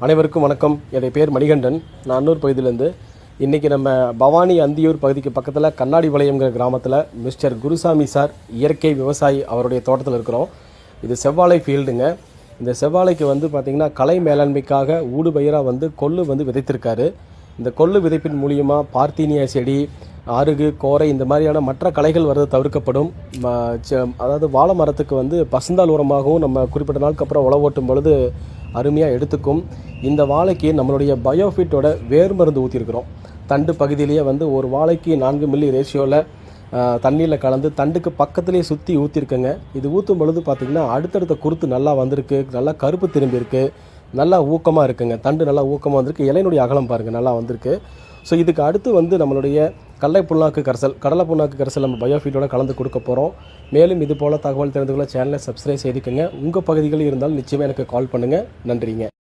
அனைவருக்கும் வணக்கம். என் பேர் மணிகண்டன். நான் அன்னூர் பகுதியிலேருந்து. இன்றைக்கி நம்ம பவானி அந்தியூர் பகுதிக்கு பக்கத்தில் கண்ணாடிபாளையம்ங்கிற கிராமத்தில் மிஸ்டர் குருசாமி சார் இயற்கை விவசாயி அவருடைய தோட்டத்தில் இருக்கிறோம். இது செவ்வாழை ஃபீல்டுங்க. இந்த செவ்வாழைக்கு பார்த்திங்கன்னா கலை மேலாண்மைக்காக ஊடுபயிராக கொள்ளு விதைத்திருக்காரு. இந்த கொள்ளு விதைப்பின் மூலியமாக பார்த்தீனியா செடி, அருகு, கோரை இந்த மாதிரியான மற்ற களைகள் வர்றது தவிர்க்கப்படும். அதாவது வாழை மரத்துக்கு பசுந்தாள் உரமாகவும் நம்ம குறிப்பிட்ட நாளுக்கு அப்புறம் உழவு ஓட்டும் பொழுது அருமையாக எடுத்துக்கும். இந்த வாழைக்கு நம்மளுடைய பயோஃபிட்டோட வேர் மருந்து ஊற்றிருக்கிறோம். தண்டு பகுதியிலேயே ஒரு வாழைக்கு 4 மில்லி ரேஷியோவில் தண்ணியில் கலந்து தண்டுக்கு பக்கத்துலேயே சுற்றி ஊற்றிருக்குங்க. இது ஊற்றும் பொழுது பார்த்திங்கன்னா அடுத்தடுத்த குருத்து நல்லா வந்திருக்கு, நல்லா கருப்பு திரும்பியிருக்கு, நல்லா ஊக்கமாக இருக்குங்க. தண்டு நல்லா ஊக்கமாக வந்திருக்கு. இலையினுடைய அகலம் பாருங்கள் நல்லா வந்திருக்கு. ஸோ இதுக்கு அடுத்து நம்மளுடைய கடலை புண்ணாக்கு கரைசல் நம்ம பயோஃபீட்டோட கலந்து கொடுக்க போகிறோம். மேலும் இது போல் தகவல் தெரிந்து கொள்ள சேனலை சப்ஸ்கிரைப் செய்துக்குங்க. உங்கள் பகுதிகளில் இருந்தாலும் நிச்சயமாக எனக்கு கால் பண்ணுங்கள். நன்றிங்க.